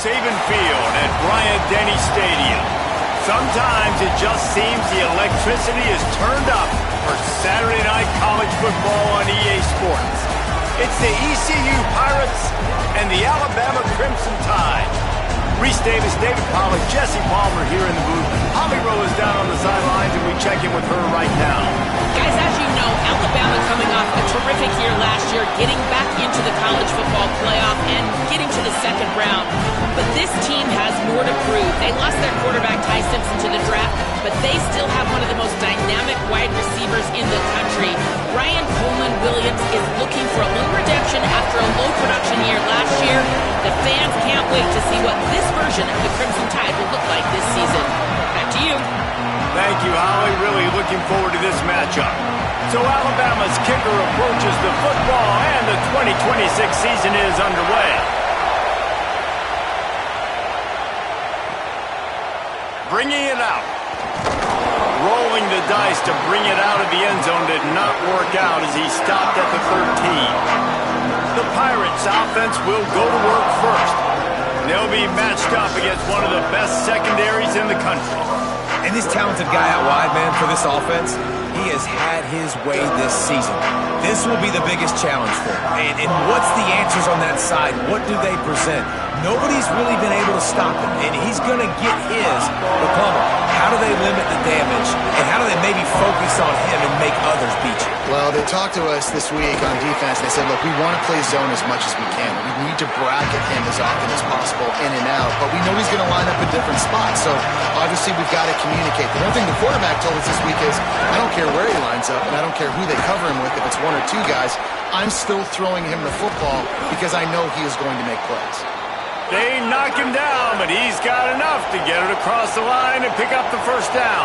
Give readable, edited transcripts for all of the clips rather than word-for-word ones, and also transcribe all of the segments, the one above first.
Saban Field at Bryant-Denny Stadium. Sometimes it just seems the electricity is turned up for Saturday night college football on EA Sports. It's the ECU Pirates and the Alabama Crimson Tide. Reese Davis, David Pollack, Jesse Palmer here in the booth. Holly Rowe is down on the sidelines, and we check in with her right now. Guys, as you know, Alabama coming off a terrific year last year, getting back into the college football playoff and getting to the second round. But this team has more to prove. They lost their quarterback, Ty Simpson, to the draft, but they still have one of the most dynamic wide receivers in the country. Brian Coleman-Williams is looking for a little redemption after a low production year last year. The fans can't wait to see what this version of the Crimson Tide will look like this season. Back to you. Thank you, Holly. Really looking forward to this matchup. So Alabama's kicker approaches the football, and the 2026 season is underway. Bringing it out. Rolling the dice to bring it out of the end zone did not work out as he stopped at the 13. The Pirates offense will go to work first. They'll be matched up against one of the best secondaries in the country. And this talented guy out wide, man, for this offense, he has had his way this season. This will be the biggest challenge for him. And what's the answers on that side? What do they present? Nobody's really been able to stop him, and he's going to get his. But Palmer, how do they limit the damage, and how do they maybe focus on him and make others beat you? Well, they talked to us this week on defense. They said, look, we want to play zone as much as we can. We need to bracket him as often as possible in and out, but we know he's going to line up in different spots, so obviously we've got to communicate. The one thing the quarterback told us this week is, I don't care where he lines up, and I don't care who they cover him with, if it's one or two guys, I'm still throwing him the football because I know he is going to make plays. They knock him down, but he's got enough to get it across the line and pick up the first down.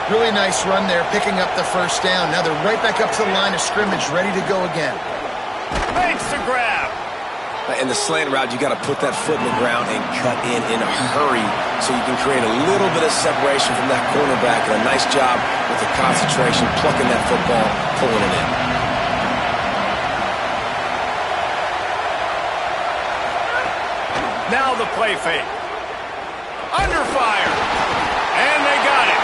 Really nice run there, picking up the first down. Now they're right back up to the line of scrimmage, ready to go again. Makes the grab. In the slant route, you got to put that foot in the ground and cut in a hurry so you can create a little bit of separation from that cornerback. And a nice job with the concentration, plucking that football, pulling it in. Now the play fake. Under fire. And they got it.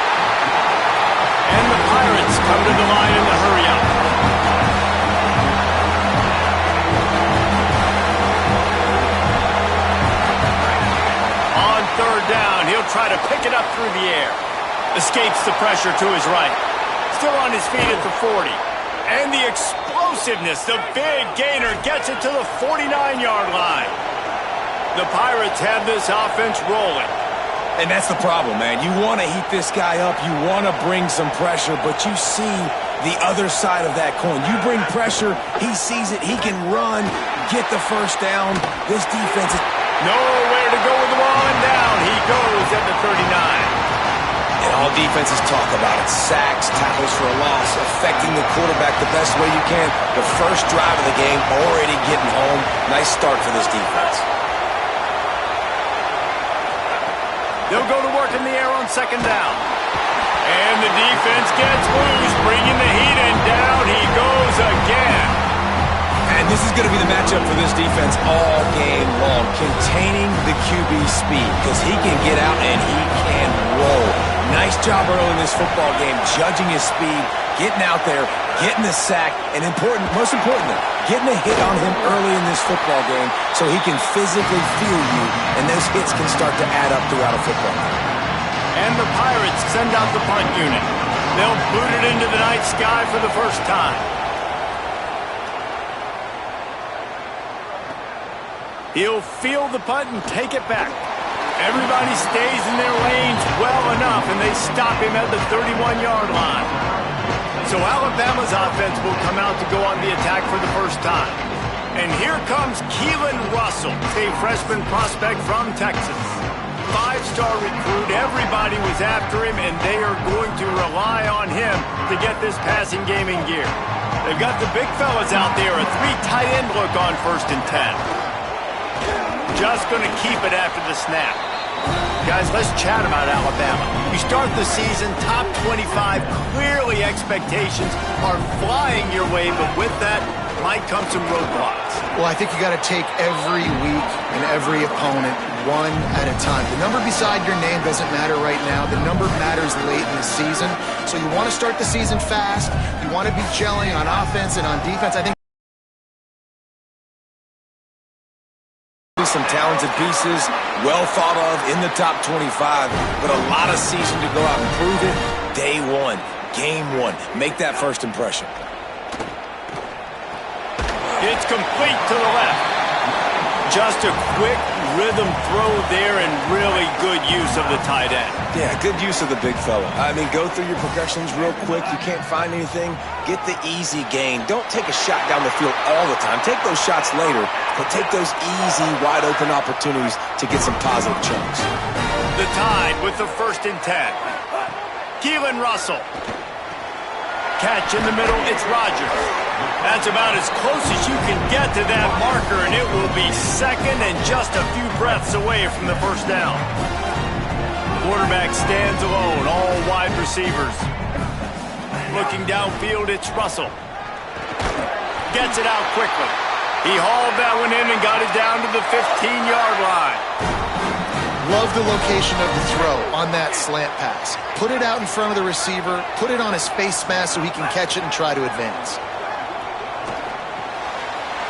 And the Pirates come to the line in the hurry up. On third down, he'll try to pick it up through the air. Escapes the pressure to his right. Still on his feet at the 40. And the explosiveness, the big gainer gets it to the 49-yard line. The Pirates have this offense rolling. And that's the problem, man. You want to heat this guy up. You want to bring some pressure, but you see the other side of that coin. You bring pressure, he sees it, he can run, get the first down. This defense is nowhere to go with the ball, and down he goes at the 39. And all defenses talk about it. Sacks, tackles for a loss, affecting the quarterback the best way you can. The first drive of the game, already getting home. Nice start for this defense. They'll go to work in the air on second down. And the defense gets loose, bringing the heat, and down he goes again. And this is going to be the matchup for this defense all game long, containing the QB speed, because he can get out and he can roll. Nice job early in this football game, judging his speed, getting out there, getting the sack, and most importantly, getting a hit on him early in this football game so he can physically feel you, and those hits can start to add up throughout a football game. And the Pirates send out the punt unit. They'll boot it into the night sky for the first time. He'll field the punt and take it back. Everybody stays in their lanes well enough, and they stop him at the 31-yard line. So Alabama's offense will come out to go on the attack for the first time. And here comes Keelan Russell, a freshman prospect from Texas. Five-star recruit, everybody was after him, and they are going to rely on him to get this passing game in gear. They've got the big fellas out there, a three tight end look on 1st and 10. Just going to keep it after the snap. Guys, let's chat about Alabama. You start the season top 25. Clearly expectations are flying your way, but with that might come some roadblocks. Well, I think you got to take every week and every opponent one at a time. The number beside your name doesn't matter right now. The number matters late in the season. So you want to start the season fast. You want to be gelling on offense and on defense. I think some talented pieces, well thought of in the top 25, but a lot of season to go out and prove it. Day one, game one. Make that first impression. It's complete to the left. Just a quick rhythm throw there and really good use of the tight end. Yeah, good use of the big fella. I mean, go through your progressions real quick. You can't find anything, get the easy gain. Don't take a shot down the field all the time. Take those shots later, but take those easy, wide-open opportunities to get some positive chunks. The Tide with the 1st and 10. Keelan Russell. Catch in the middle, it's Rodgers. That's about as close as you can get to that marker, and it will be second and just a few breaths away from the first down. Quarterback stands alone, all wide receivers. Looking downfield, it's Russell. Gets it out quickly. He hauled that one in and got it down to the 15-yard line. love the location of the throw on that slant pass. Put it out in front of the receiver, put it on his face mask so he can catch it and try to advance.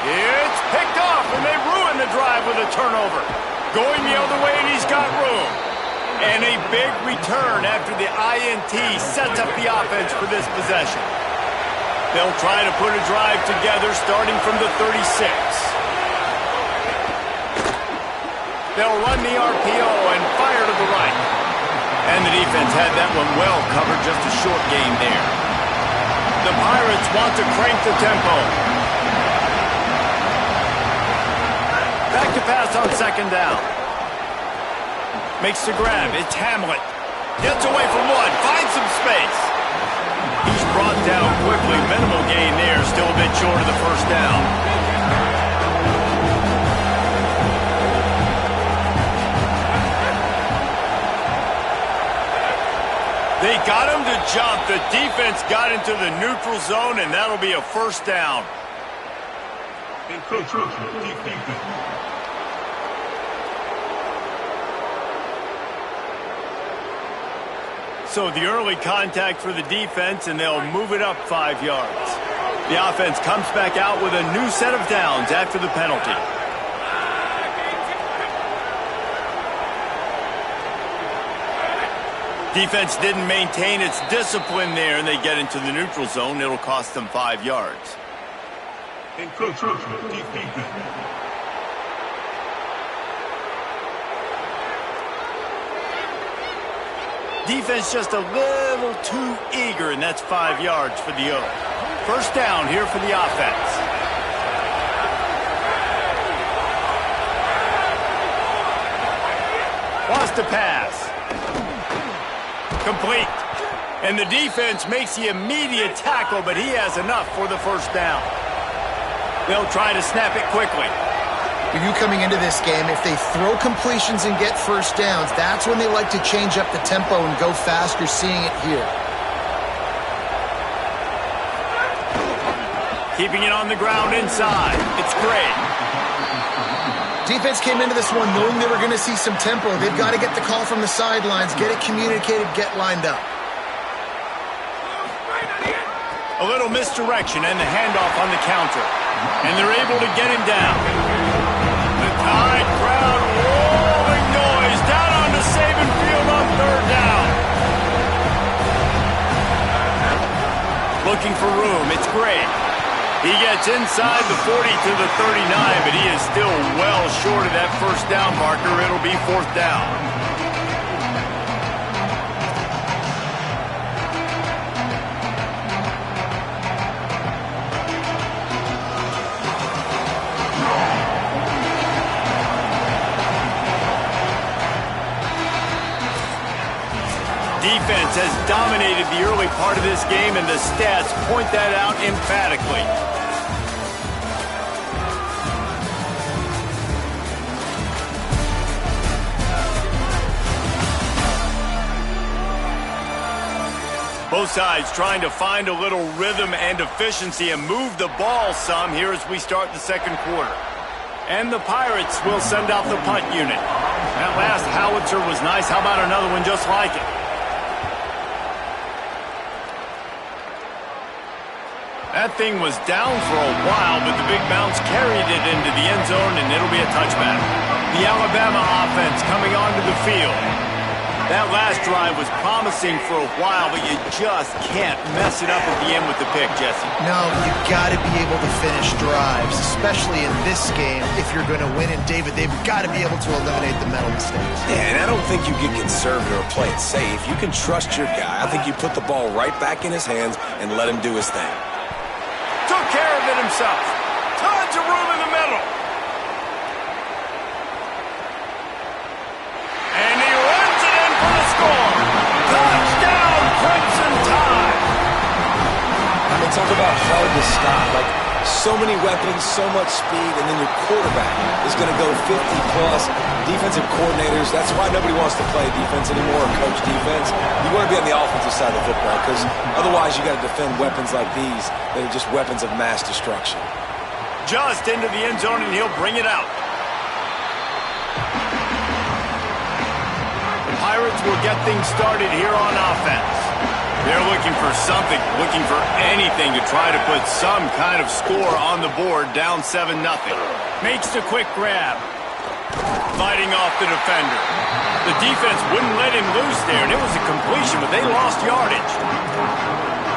It's picked off, and they ruin the drive with a turnover. Going the other way, and he's got room. And a big return after the INT sets up the offense for this possession. They'll try to put a drive together starting from the 36. They'll run the RPO and fire to the right. And the defense had that one well covered, just a short gain there. The Pirates want to crank the tempo. Back to pass on second down. Makes the grab. It's Hamlet. Gets away from one. Finds some space. He's brought down quickly. Minimal gain there. Still a bit short of the first down. They got him to jump. The defense got into the neutral zone, and that'll be a first down. So the early contact for the defense, and they'll move it up 5 yards. The offense comes back out with a new set of downs after the penalty. Defense didn't maintain its discipline there, and they get into the neutral zone. It'll cost them 5 yards. Defense just a little too eager, and that's 5 yards for the O. First down here for the offense. Wants to pass. Complete. And the defense makes the immediate tackle, but he has enough for the first down. They'll try to snap it quickly. For you coming into this game, if they throw completions and get first downs, that's when they like to change up the tempo and go fast. You're seeing it here. Keeping it on the ground inside. It's great. Defense came into this one knowing they were going to see some tempo. They've got to get the call from the sidelines, get it communicated, get lined up. A little misdirection and the handoff on the counter. And they're able to get him down. The Tide crowd rolling noise down on the Saban field on third down. Looking for room. It's great. He gets inside the 40 to the 39, but he is still well short of that first down marker. It'll be fourth down. Defense has dominated the early part of this game, and the stats point that out emphatically. Both sides trying to find a little rhythm and efficiency and move the ball some here as we start the second quarter. And the Pirates will send out the punt unit. That last howitzer was nice. How about another one just like it? That thing was down for a while, but the big bounce carried it into the end zone, and it'll be a touchback. The Alabama offense coming onto the field. That last drive was promising for a while, but you just can't mess it up at the end with the pick, Jesse. No, you got to be able to finish drives, especially in this game if you're going to win. And David, they've got to be able to eliminate the mental mistakes. Yeah, and I don't think you get conservative or play it safe. You can trust your guy. I think you put the ball right back in his hands and let him do his thing. Took care of it himself. Tons of room in the middle. And he runs it in for the score. Touchdown, Crimson Tide. I mean, talk about hard to stop. Like, so many weapons, so much speed, and then your quarterback is going to go 50-plus. Defensive coordinators, that's why nobody wants to play defense anymore or coach defense. You want to be on the offensive side of the football because otherwise you got to defend weapons like these that are just weapons of mass destruction. Just into the end zone, and he'll bring it out. The Pirates will get things started here on offense. They're looking for something, looking for anything to try to put some kind of score on the board, down 7-0. Makes the quick grab. Fighting off the defender. The defense wouldn't let him loose there, and it was a completion, but they lost yardage.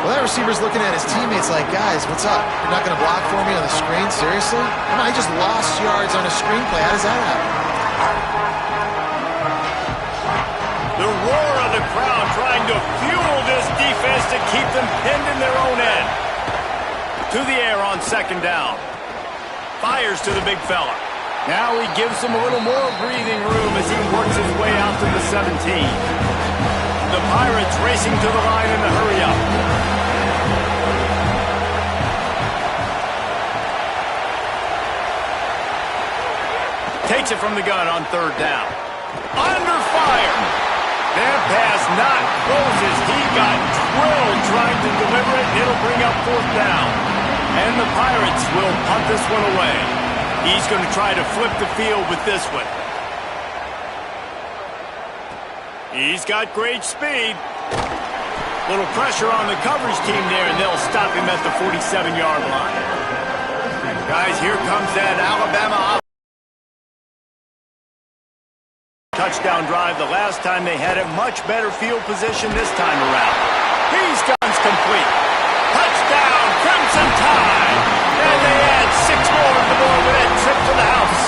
Well, that receiver's looking at his teammates like, guys, what's up? You're not going to block for me on the screen? Seriously? I just lost yards on a screenplay. How does that happen? The roar of the crowd trying to fuel this defense to keep them pinned in their own end. To the air on second down. Fires to the big fella. Now he gives him a little more breathing room as he works his way out to the 17. The Pirates racing to the line in the hurry-up. Takes it from the gun on third down. Under fire. That pass not closes. He got drilled trying to deliver it, and it'll bring up fourth down. And the Pirates will punt this one away. He's going to try to flip the field with this one. He's got great speed. Little pressure on the coverage team there, and they'll stop him at the 47-yard line. Guys, here comes that Alabama offense. Touchdown drive the last time they had it. Much better field position this time around. He's guns complete. Touchdown, Crimson Tide. And they add 6 more to the board with that trip to the house.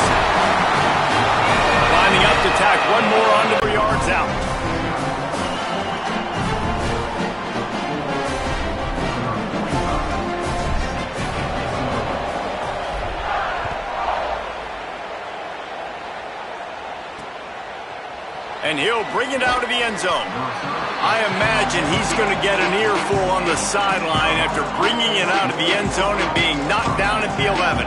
Lining up to tack one more on to 3 yards out. And he'll bring it out of the end zone. I imagine he's going to get an earful on the sideline after bringing it out of the end zone and being knocked down at the 11.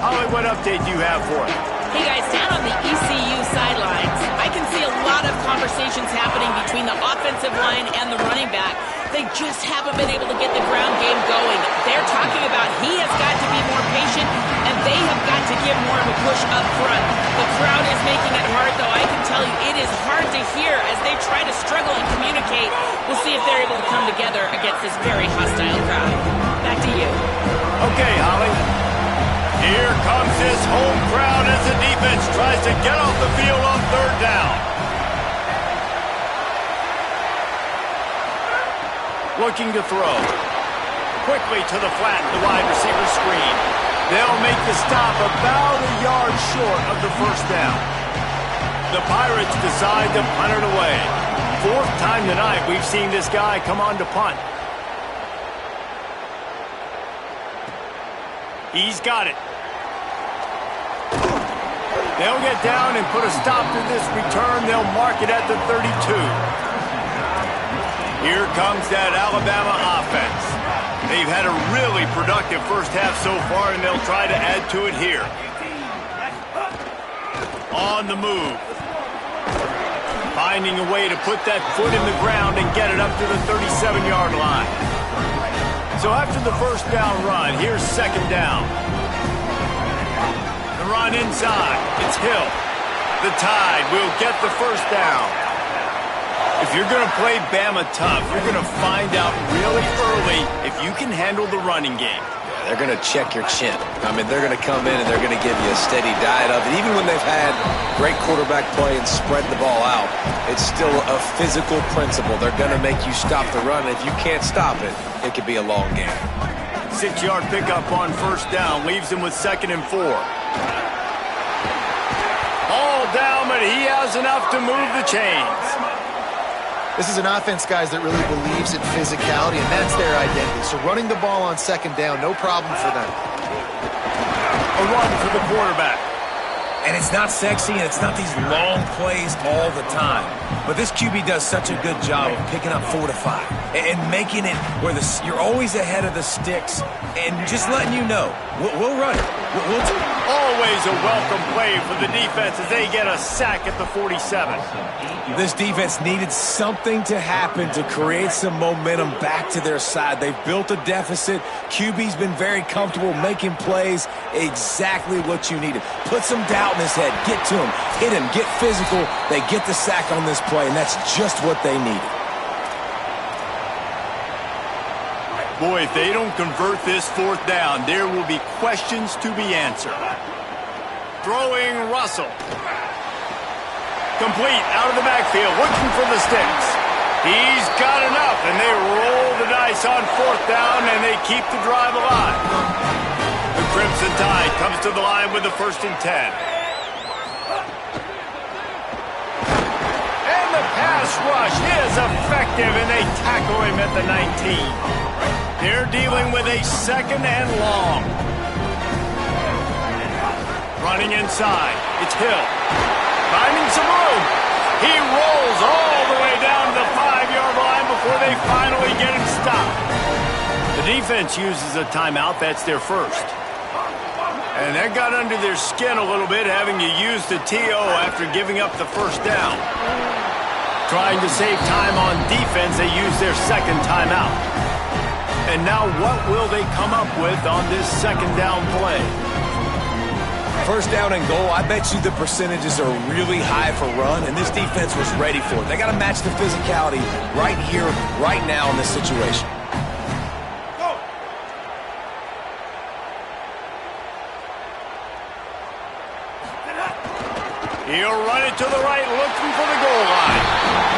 Holly, what update do you have for us? Hey guys, down on the ECU sidelines, I can see a lot of conversations happening between the offensive line and the running back. They just haven't been able to get the ground game going. They're talking about he has got to be more patient, and they have got to give more of a push up front. The crowd is making it hard, though. I can tell you it is hard to hear as they try to struggle and communicate. We'll see if they're able to come together against this very hostile crowd. Back to you. Okay, Holly. Here comes this home crowd as the defense tries to get off the field on third down. Looking to throw. Quickly to the flat, the wide receiver screen. They'll make the stop about a yard short of the first down. The Pirates decide to punt it away. 4th time tonight we've seen this guy come on to punt. He's got it. They'll get down and put a stop to this return. They'll mark it at the 32. Here comes that Alabama offense. They've had a really productive first half so far, and they'll try to add to it here. On the move. Finding a way to put that foot in the ground and get it up to the 37-yard line. So after the first down run, here's second down. The run inside. It's Hill. The Tide will get the first down. If you're going to play Bama tough, you're going to find out really early if you can handle the running game. They're going to check your chin. I mean, they're going to come in and they're going to give you a steady diet of it. Even when they've had great quarterback play and spread the ball out, it's still a physical principle. They're going to make you stop the run. If you can't stop it, it could be a long game. 6-yard pickup on first down leaves him with 2nd and 4. All down, but he has enough to move the chains. This is an offense, guys, that really believes in physicality, and that's their identity. So running the ball on second down, no problem for them. A run for the quarterback. And it's not sexy, and it's not these long plays all the time. But this QB does such a good job of picking up 4 to 5 and making it where you're always ahead of the sticks and just letting you know, we'll run it. We'll do it. Always a welcome play for the defense as they get a sack at the 47. This defense needed something to happen to create some momentum back to their side. They've built a deficit. QB's been very comfortable making plays. Exactly what you needed. Put some doubt in his head. Get to him. Hit him. Get physical. They get the sack on this play, and that's just what they needed. Boy, if they don't convert this 4th down, there will be questions to be answered. Throwing Russell. Complete out of the backfield, looking for the sticks. He's got enough, and they roll the dice on 4th down, and they keep the drive alive. The Crimson Tide comes to the line with the 1st and 10. And the pass rush is effective, and they tackle him at the 19. They're dealing with a 2nd and long. Running inside, it's Hill. Finding some room. He rolls all the way down to the 5-yard line before they finally get him stopped. The defense uses a timeout. That's their first. And that got under their skin a little bit, having to use the TO after giving up the first down. Trying to save time on defense, they use their 2nd timeout. And now what will they come up with on this 2nd down play? First down and goal, I bet you the percentages are really high for run, and this defense was ready for it. They got to match the physicality right here, right now in this situation. He'll run it to the right, looking for the goal line.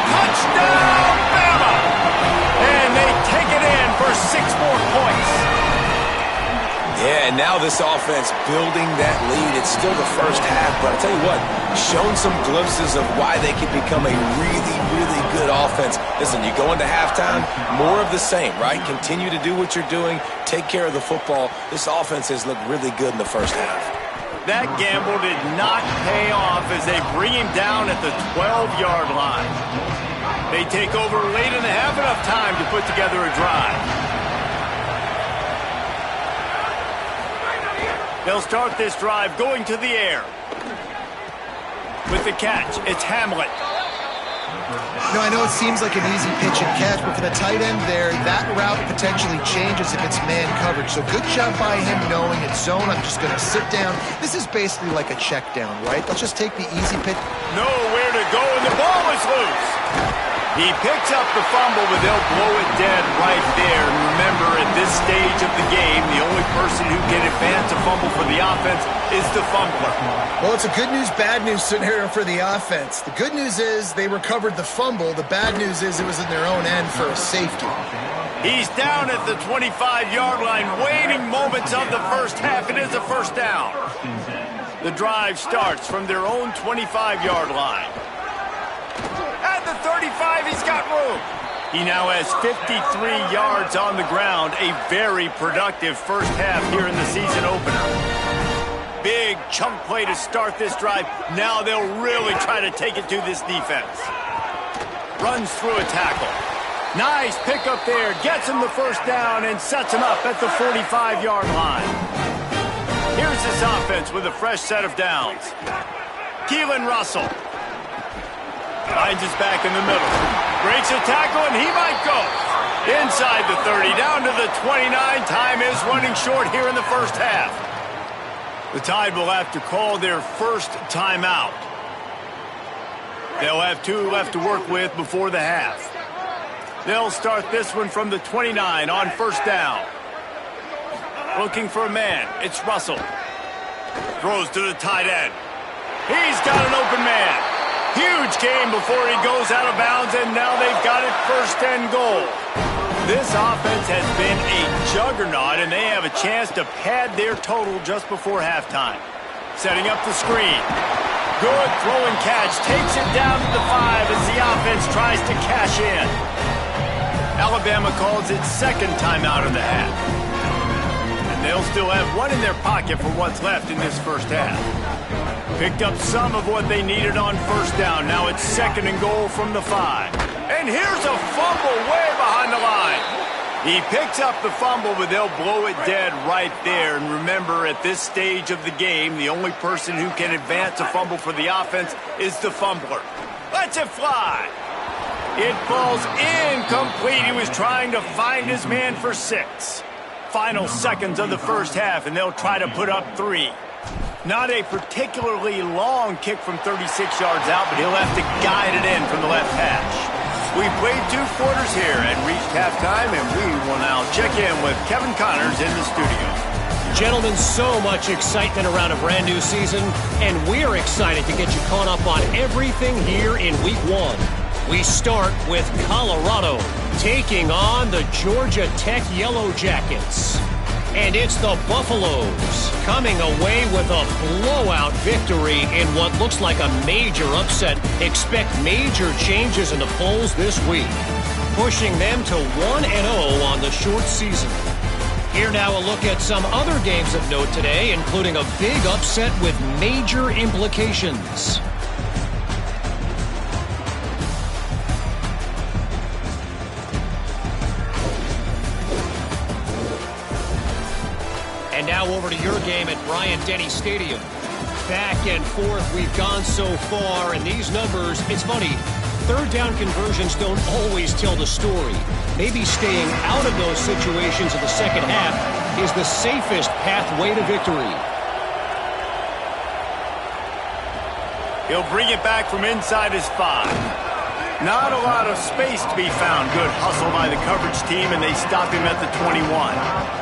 Touchdown, Bama! And they take it in for 6 more points. Yeah, and now this offense building that lead. It's still the first half, but I'll tell you what, shown some glimpses of why they could become a really, really good offense. Listen, you go into halftime, more of the same, right? Continue to do what you're doing, take care of the football. This offense has looked really good in the first half. That gamble did not pay off as they bring him down at the 12-yard line. They take over late in the half, enough time to put together a drive. They'll start this drive going to the air. With the catch, it's Hamlet. No, I know it seems like an easy pitch and catch, but for the tight end there, that route potentially changes if it's man coverage. So good job by him knowing it's zone. I'm just going to sit down. This is basically like a check down, right? Let's just take the easy pitch. Nowhere to go, and the ball is loose. He picks up the fumble, but they'll blow it dead right there. And remember, at this stage of the game, the only person who can advance a fumble for the offense is the fumbler. Well, it's a good news, bad news scenario for the offense. The good news is they recovered the fumble. The bad news is it was in their own end for a safety. He's down at the 25-yard line, waiting moments of the first half. It is a first down. The drive starts from their own 25-yard line. At the 35, he's got room. He now has 53 yards on the ground, a very productive first half here in the season opener. Big chunk play to start this drive. Now they'll really try to take it to this defense. Runs through a tackle. Nice pickup there. Gets him the first down and sets him up at the 45-yard line. Here's this offense with a fresh set of downs. Keelan Russell. Finds his back in the middle. Breaks a tackle, and he might go. Inside the 30, down to the 29. Time is running short here in the first half. The Tide will have to call their first timeout. They'll have 2 left to work with before the half. They'll start this one from the 29 on first down. Looking for a man. It's Russell. Throws to the tight end. He's got an open man. Huge game before he goes out of bounds, and now they've got it first and goal. This offense has been a juggernaut, and they have a chance to pad their total just before halftime. Setting up the screen. Good throwing catch. Takes it down to the 5 as the offense tries to cash in. Alabama calls its second timeout of the half. And they'll still have 1 in their pocket for what's left in this first half. Picked up some of what they needed on first down. Now it's second and goal from the 5. And here's a fumble way behind the line. He picks up the fumble, but they'll blow it dead right there. And remember, at this stage of the game, the only person who can advance a fumble for the offense is the fumbler. Lets it fly. It falls incomplete. He was trying to find his man for 6. Final seconds of the first half, and they'll try to put up 3. Not a particularly long kick from 36 yards out, but he'll have to guide it in from the left hash. We've played 2 quarters here and reached halftime, and we will now check in with Kevin Connors in the studio. Gentlemen, so much excitement around a brand new season, and we're excited to get you caught up on everything here in Week 1. We start with Colorado taking on the Georgia Tech Yellow Jackets. And it's the Buffaloes coming away with a blowout victory in what looks like a major upset. Expect major changes in the polls this week, pushing them to 1-0 on the short season. Here now a look at some other games of note today, including a big upset with major implications. And now over to your game at Bryant-Denny Stadium. Back and forth we've gone so far, and these numbers, it's funny, third down conversions don't always tell the story. Maybe staying out of those situations in the second half is the safest pathway to victory. He'll bring it back from inside his 5. Not a lot of space to be found. Good hustle by the coverage team, and they stop him at the 21.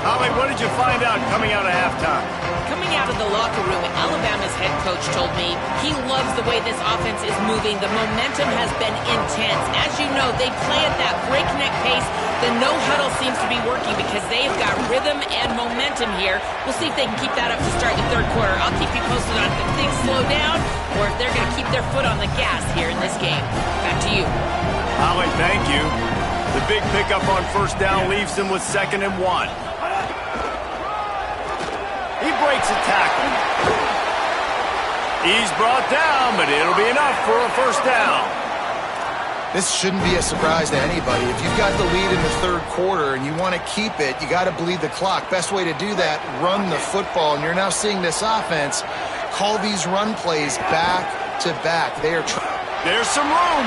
Holly, what did you find out coming out of halftime? Coming out of the locker room, Alabama's head coach told me he loves the way this offense is moving. The momentum has been intense. As you know, they play at that breakneck pace. The no-huddle seems to be working because they've got rhythm and momentum here. We'll see if they can keep that up to start the third quarter. I'll keep you posted on if things slow down or if they're going to keep their foot on the gas here in this game. Back to you. Holly, thank you. The big pickup on first down leaves them with 2nd and 1. He breaks a tackle. He's brought down, but it'll be enough for a first down. This shouldn't be a surprise to anybody. If you've got the lead in the third quarter and you want to keep it, you got to bleed the clock. Best way to do that, run the football. And you're now seeing this offense call these run plays back to back. There's some room.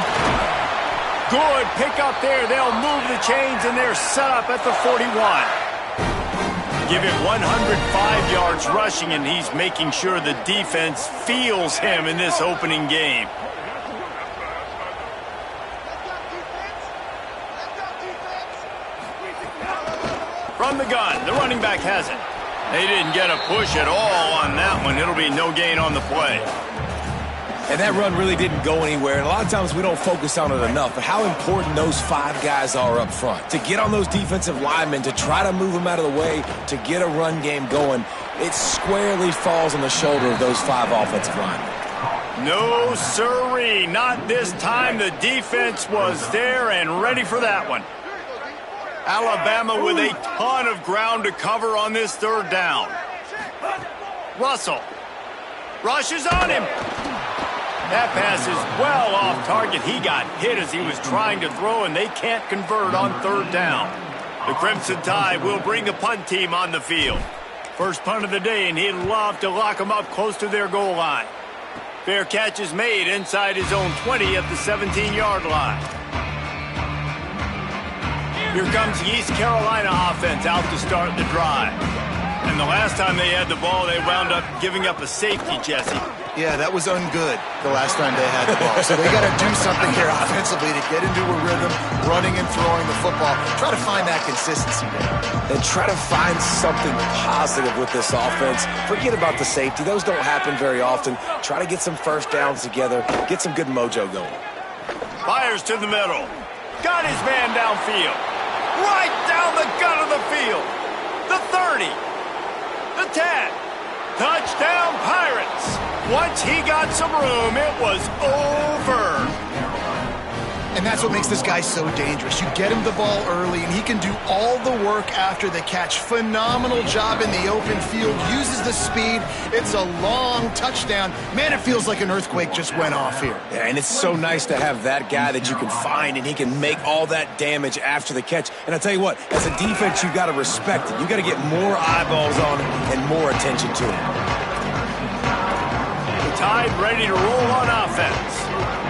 Good pick up there. They'll move the chains, and they're set up at the 41. Give him 105 yards rushing, and he's making sure the defense feels him in this opening game. From the gun, the running back has it. They didn't get a push at all on that one. It'll be no gain on the play. And that run really didn't go anywhere. And a lot of times we don't focus on it enough, but how important those 5 guys are up front. To get on those defensive linemen, to try to move them out of the way, to get a run game going, it squarely falls on the shoulder of those 5 offensive linemen. No sirree, not this time. The defense was there and ready for that one. Alabama with a ton of ground to cover on this third down. Russell rushes on him. That pass is well off target. He got hit as he was trying to throw, and they can't convert on third down. The Crimson Tide will bring the punt team on the field. First punt of the day, and he'd love to lock them up close to their goal line. Fair catch is made inside his own 20 at the 17-yard line. Here comes the East Carolina offense out to start the drive. And the last time they had the ball, they wound up giving up a safety, Jesse. Yeah, that was ungood the last time they had the ball. So they got to do something here offensively to get into a rhythm, running and throwing the football. Try to find that consistency there. And try to find something positive with this offense. Forget about the safety. Those don't happen very often. Try to get some first downs together. Get some good mojo going. Fires to the middle. Got his man downfield. Right down the gut of the field. The 30. The 10. Touchdown, Pirates. Once he got some room, it was over. And that's what makes this guy so dangerous. You get him the ball early, and he can do all the work after the catch. Phenomenal job in the open field. Uses the speed. It's a long touchdown. Man, it feels like an earthquake just went off here. Yeah, and it's so nice to have that guy that you can find, and he can make all that damage after the catch. And I tell you what, as a defense, you got to respect it. You got to get more eyeballs on him and more attention to him. The Tide ready to roll on offense.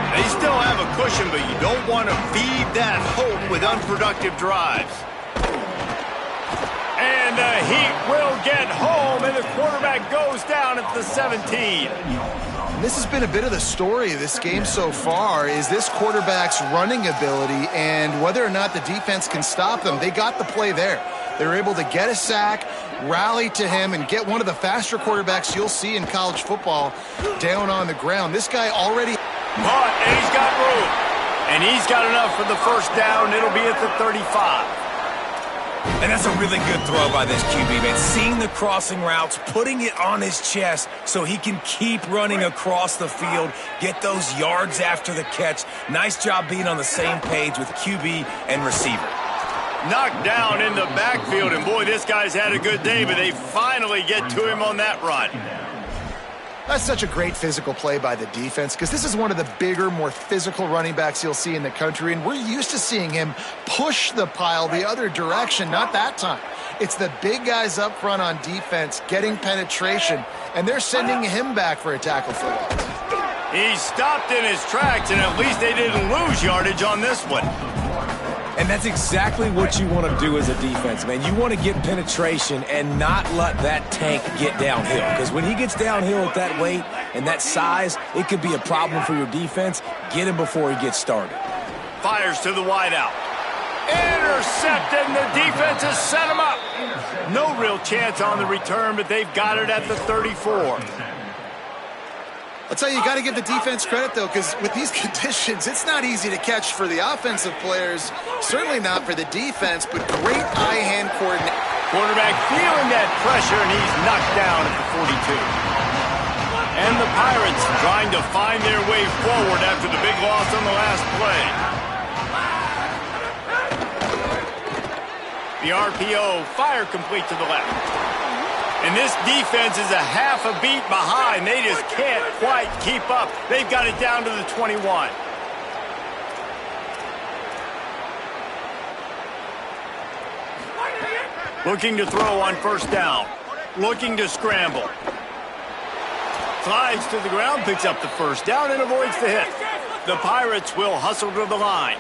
They still have a cushion, but you don't want to feed that hope with unproductive drives. And the Heat will get home, and the quarterback goes down at the 17. And this has been a bit of the story of this game so far, is this quarterback's running ability and whether or not the defense can stop them. They got the play there. They were able to get a sack, rally to him, and get one of the faster quarterbacks you'll see in college football down on the ground. This guy already... Caught, and he's got room. And he's got enough for the first down. It'll be at the 35. And that's a really good throw by this QB, man. Seeing the crossing routes, putting it on his chest so he can keep running across the field, get those yards after the catch. Nice job being on the same page with QB and receiver. Knocked down in the backfield, and boy, this guy's had a good day, but they finally get to him on that run. That's such a great physical play by the defense because this is one of the bigger, more physical running backs you'll see in the country, and we're used to seeing him push the pile the other direction. Not that time. It's the big guys up front on defense getting penetration, and they're sending him back for a tackle for loss. He stopped in his tracks, and at least they didn't lose yardage on this one. And that's exactly what you want to do as a defense, man. You want to get penetration and not let that tank get downhill. Because when he gets downhill at that weight and that size, it could be a problem for your defense. Get him before he gets started. Fires to the wideout. Intercepted, and the defense has set him up. No real chance on the return, but they've got it at the 34. I'll tell you, you got to give the defense credit, though, because with these conditions, it's not easy to catch for the offensive players, certainly not for the defense, but great eye-hand coordination. Quarterback feeling that pressure, and he's knocked down at the 42. And the Pirates trying to find their way forward after the big loss on the last play. The RPO, fire complete to the left. And this defense is a half a beat behind. They just can't quite keep up. They've got it down to the 21. Looking to throw on first down. Looking to scramble. Slides to the ground, picks up the first down, and avoids the hit. The Pirates will hustle to the line.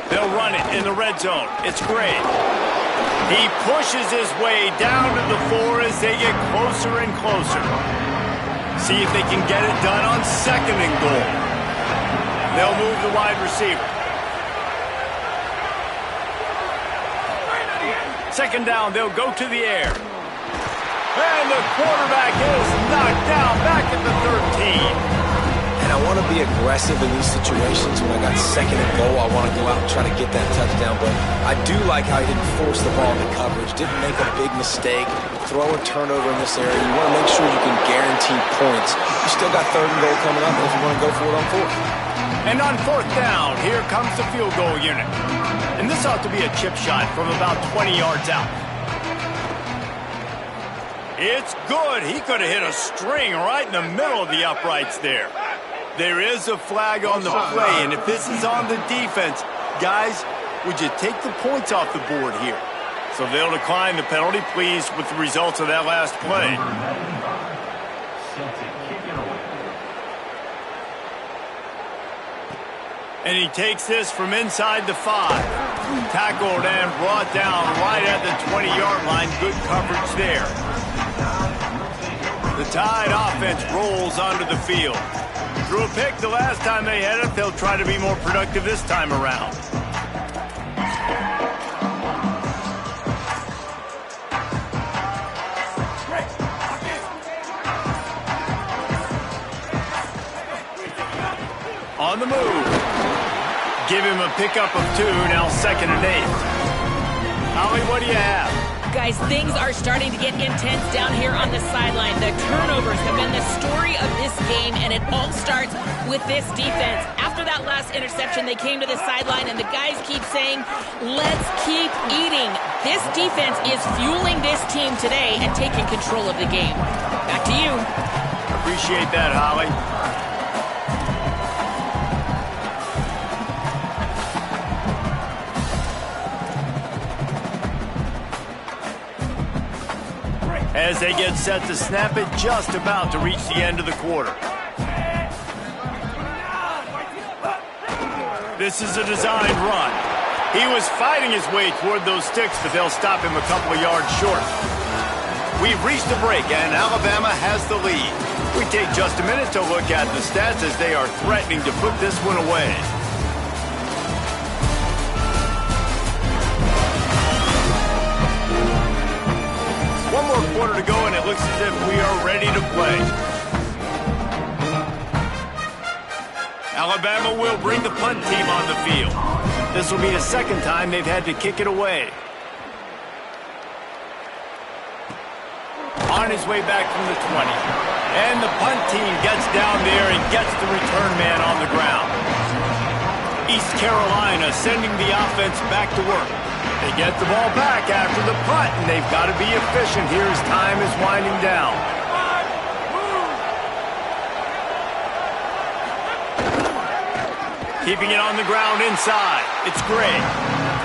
They'll run it in the red zone. It's Gray. He pushes his way down to the 4 as they get closer and closer. See if they can get it done on second and goal. They'll move the wide receiver. Second down, they'll go to the air. And the quarterback is knocked down back at the 13. And I want to be aggressive in these situations. When I got second and goal, I want to go out and try to get that touchdown. But I do like how he didn't force the ball into coverage, didn't make a big mistake, throw a turnover in this area. You want to make sure you can guarantee points. You still got third and goal coming up if you want to go for it on fourth. And on fourth down, here comes the field goal unit. And this ought to be a chip shot from about 20 yards out. It's good. He could have hit a string right in the middle of the uprights there. There is a flag on the play, and if this is on the defense, guys, would you take the points off the board here? So they'll decline the penalty, pleased with the results of that last play. And he takes this from inside the 5. Tackled and brought down right at the 20-yard line. Good coverage there. The Tide offense rolls onto the field. Threw a pick the last time they had it. They'll try to be more productive this time around. On the move. Give him a pickup of 2, now 2nd and 8. Holly, what do you have? Guys, things are starting to get intense down here on the sideline. The turnovers have been the story of this game, and it all starts with this defense. After that last interception, they came to the sideline, and the guys keep saying, let's keep eating. This defense is fueling this team today and taking control of the game. Back to you. Appreciate that, Holly. As they get set to snap it, just about to reach the end of the quarter. This is a designed run. He was fighting his way toward those sticks, but they'll stop him a couple of yards short. We've reached the break, and Alabama has the lead. We take just a minute to look at the stats as they are threatening to put this one away. One more quarter to go, and it looks as if we are ready to play. Alabama will bring the punt team on the field. This will be the second time they've had to kick it away. On his way back from the 20. And the punt team gets down there and gets the return man on the ground. East Carolina sending the offense back to work. They get the ball back after the punt, and they've got to be efficient here as time is winding down. Keeping it on the ground inside. It's Gray.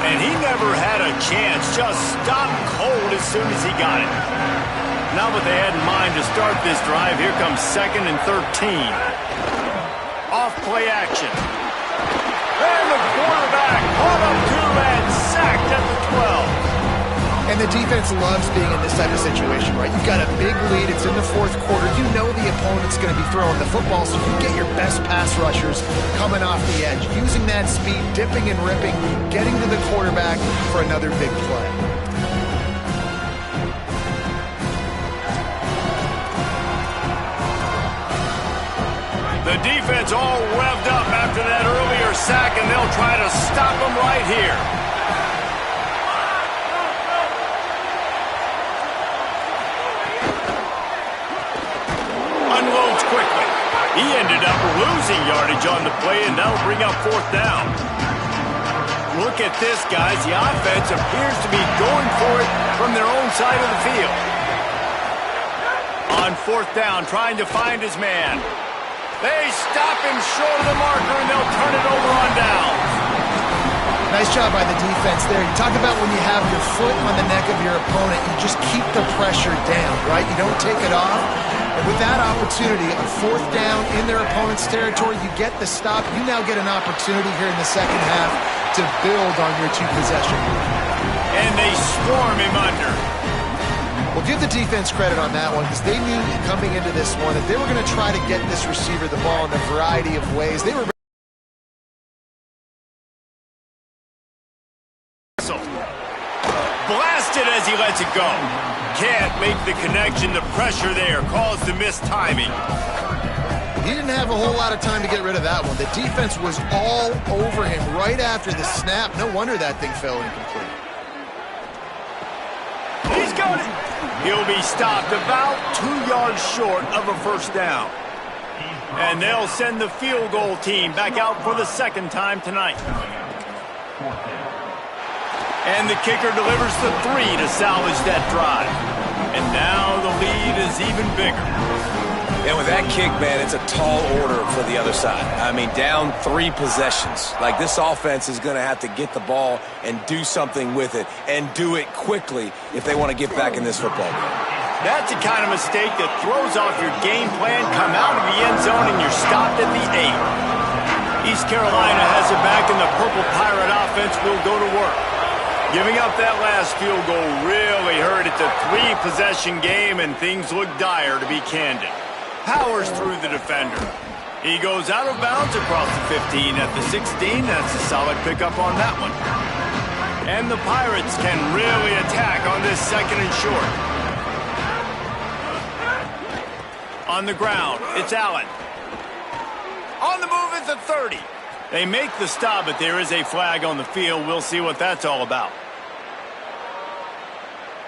And he never had a chance. Just stopped cold as soon as he got it. Not what they had in mind to start this drive. Here comes 2nd and 13. Off play action. And the quarterback caught up to and sacked at the 12. And the defense loves being in this type of situation, right? You've got a big lead. It's in the 4th quarter. You know the opponent's going to be throwing the football, so you get your best pass rushers coming off the edge, using that speed, dipping and ripping, getting to the quarterback for another big play. The defense all revved up after that earlier sack, and they'll try to stop them right here. Unloads quickly. He ended up losing yardage on the play, and that'll bring up 4th down. Look at this, guys. The offense appears to be going for it from their own side of the field. On 4th down, trying to find his man. They stop him short of the marker, and they'll turn it over on downs. Nice job by the defense there. You talk about when you have your foot on the neck of your opponent, you just keep the pressure down, right? You don't take it off. And with that opportunity, on 4th down in their opponent's territory, you get the stop. You now get an opportunity here in the second half to build on your 2-possession. And they swarm him under. Well, give the defense credit on that one because they knew coming into this one that they were going to try to get this receiver the ball in a variety of ways. They were blasted as he lets it go. Can't make the connection. The pressure there caused the missed timing. He didn't have a whole lot of time to get rid of that one. The defense was all over him right after the snap. No wonder that thing fell incomplete. He's got it. He'll be stopped about 2 yards short of a 1st down. And they'll send the field goal team back out for the 2nd time tonight. And the kicker delivers the 3 to salvage that drive. And now the lead is even bigger. And with That kick, man, it's a tall order for the other side. I mean, down 3 possessions. Like, this offense is going to have to get the ball and do something with it, and do it quickly if they want to get back in this football game. That's the kind of mistake that throws off your game plan. Come out of the end zone and you're stopped at the 8. East Carolina has it back, and the Purple Pirate offense will go to work. Giving up that last field goal really hurt. It's a 3-possession game, and things look dire, to be candid. Powers through the defender. He goes out of bounds across the 15 at the 16. That's a solid pickup on that one. And the Pirates can really attack on this 2nd and short. On the ground, it's Allen. On the move at the 30. They make the stop, but there is a flag on the field. We'll see what that's all about.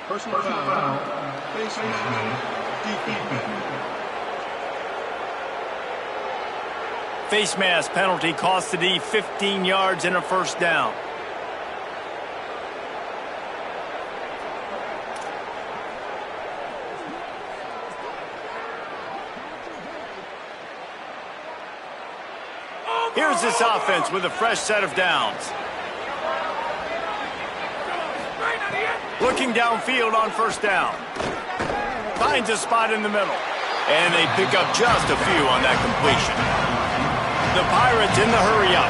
Personal foul, face mask, defense. Face mask penalty cost the D 15 yards and a 1st down. Here's this offense with a fresh set of downs. Looking downfield on 1st down. Finds a spot in the middle. And they pick up just a few on that completion. The Pirates in the hurry-up.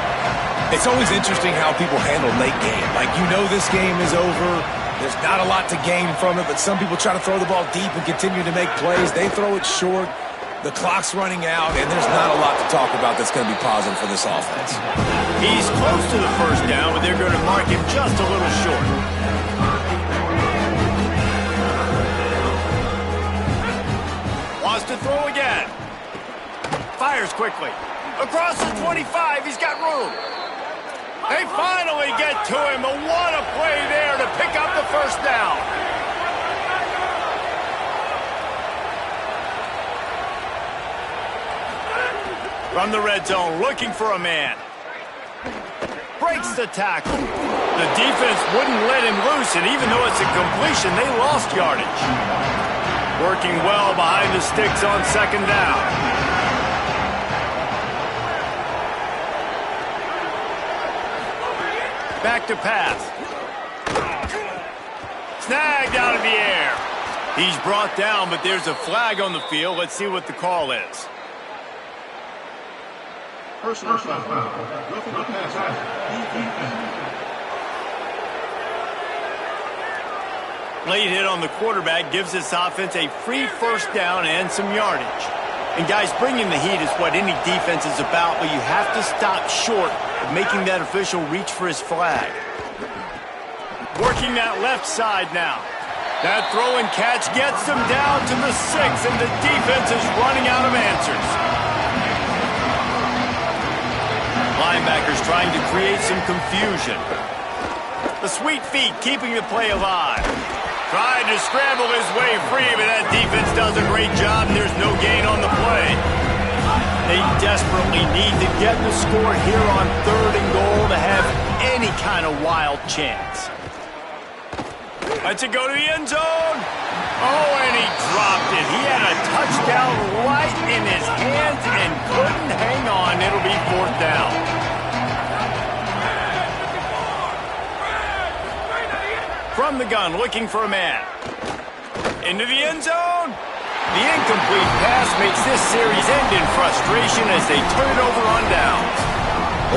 It's always interesting how people handle late game. Like, you know this game is over. There's not a lot to gain from it, but some people try to throw the ball deep and continue to make plays. They throw it short. The clock's running out, and there's not a lot to talk about that's going to be positive for this offense. He's close to the 1st down, but they're going to mark him just a little short. Wants to throw again. Fires quickly. Across the 25, he's got room. They finally get to him, but what a play there to pick up the 1st down. From the red zone, looking for a man. Breaks the tackle. The defense wouldn't let him loose, and even though it's a completion, they lost yardage. Working well behind the sticks on 2nd down. Back to pass. Snagged out of the air. He's brought down, but there's a flag on the field. Let's see what the call is. Personal foul, roughing the passer, defense. Late hit on the quarterback gives this offense a free 1st down and some yardage. And guys, bringing the heat is what any defense is about, but you have to stop short of making that official reach for his flag. Working that left side now. That throw and catch gets them down to the 6, and the defense is running out of answers. Linebackers trying to create some confusion. The sweet feet keeping the play alive. Trying to scramble his way free, but that defense does a great job, and there's no gain on the play. They desperately need to get the score here on 3rd and goal to have any kind of wild chance. Lets it go to the end zone. Oh, and he dropped it. He had a touchdown right in his hands and couldn't hang on. It'll be 4th down. From the gun, looking for a man. Into the end zone. The incomplete pass makes this series end in frustration as they turn it over on downs.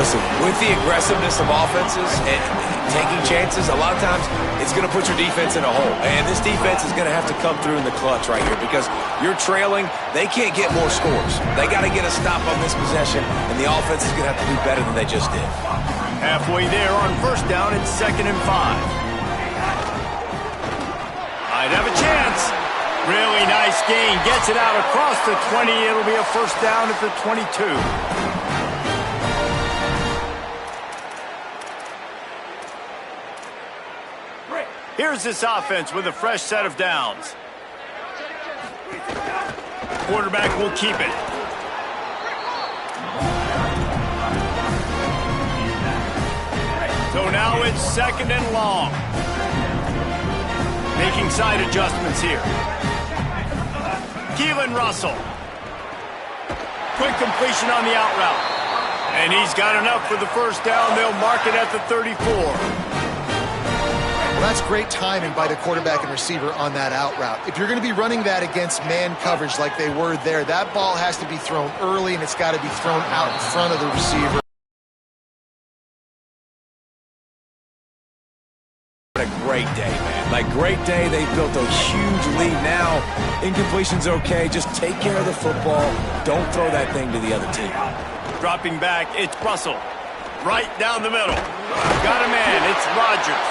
Listen, with the aggressiveness of offenses and taking chances, a lot of times it's going to put your defense in a hole. And this defense is going to have to come through in the clutch right here because you're trailing. They can't get more scores. They got to get a stop on this possession, and the offense is going to have to do better than they just did. Halfway there on 1st down, it's 2nd and 5. Might have a chance. Really nice gain. Gets it out across the 20. It'll be a 1st down at the 22. Here's this offense with a fresh set of downs. Quarterback will keep it. So now it's 2nd and long. Making side adjustments here. Keelan Russell. Quick completion on the out route. And he's got enough for the first down. They'll mark it at the 34. Well, that's great timing by the quarterback and receiver on that out route. If you're going to be running that against man coverage like they were there, that ball has to be thrown early, and it's got to be thrown out in front of the receiver. What a great day, man. Like, great day. They built a huge lead now. Incompletion's okay. Just take care of the football. Don't throw that thing to the other team. Dropping back, it's Russell. Right down the middle. Got a man, it's Rodgers.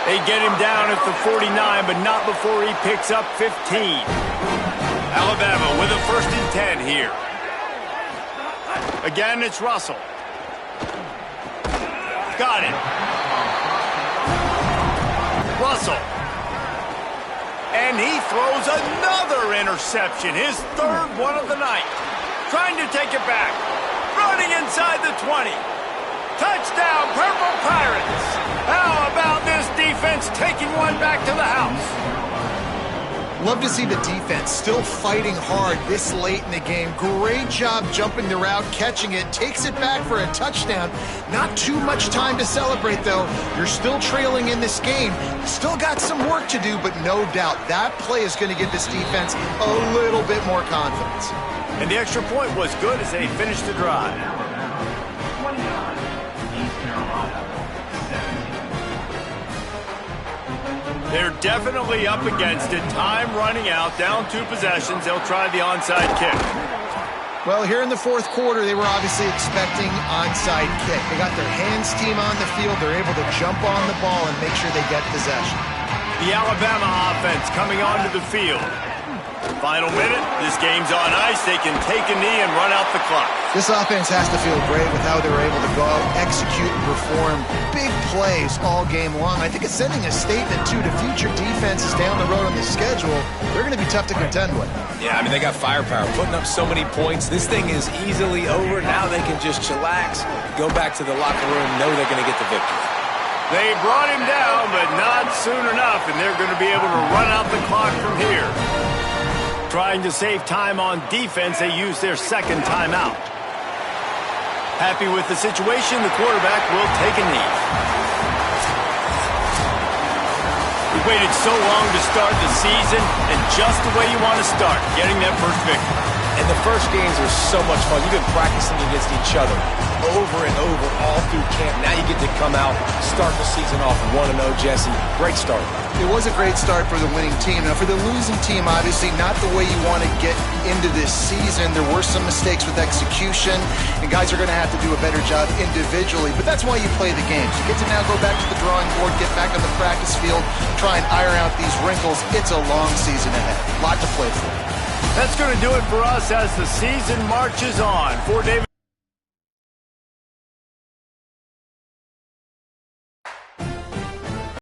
They get him down at the 49, but not before he picks up 15. Alabama with a 1st and 10 here. Again, it's Russell. Got it. Russell. And he throws another interception, his 3rd one of the night. Trying to take it back. Running inside the 20. Touchdown, Purple Pirates. How about this defense taking one back to the house? Love to see the defense still fighting hard this late in the game. Great job jumping the route, catching it, takes it back for a touchdown. Not too much time to celebrate, though. You're still trailing in this game. Still got some work to do, but no doubt that play is going to give this defense a little bit more confidence. And the extra point was good as they finished the drive. They're definitely up against it. Time running out. Down 2 possessions. They'll try the onside kick. Well, here in the 4th quarter, they were obviously expecting onside kick. They got their hands team on the field. They're able to jump on the ball and make sure they get possession. The Alabama offense coming onto the field. Final minute. This game's on ice. They can take a knee and run out the clock. This offense has to feel great with how they were able to go out, execute, and perform big plays all game long. I think it's sending a statement, too, to future defenses down the road on the schedule. They're going to be tough to contend with. Yeah, I mean, they got firepower, putting up so many points. This thing is easily over. Now they can just chillax, go back to the locker room, know they're going to get the victory. They brought him down, but not soon enough, and they're going to be able to run out the clock from here. Trying to save time on defense, they use their 2nd timeout. Happy with the situation, the quarterback will take a knee. We waited so long to start the season, and just the way you want to start, getting that first victory. And the first games are so much fun. You've been practicing against each other over and over all through camp. Now you get to come out, start the season off 1-0, Jesse. Great start. It was a great start for the winning team. Now, for the losing team, obviously not the way you want to get into this season. There were some mistakes with execution, and guys are going to have to do a better job individually. But that's why you play the games. You get to now go back to the drawing board, get back on the practice field, try and iron out these wrinkles. It's a long season ahead. A lot to play for. That's going to do it for us as the season marches on. For David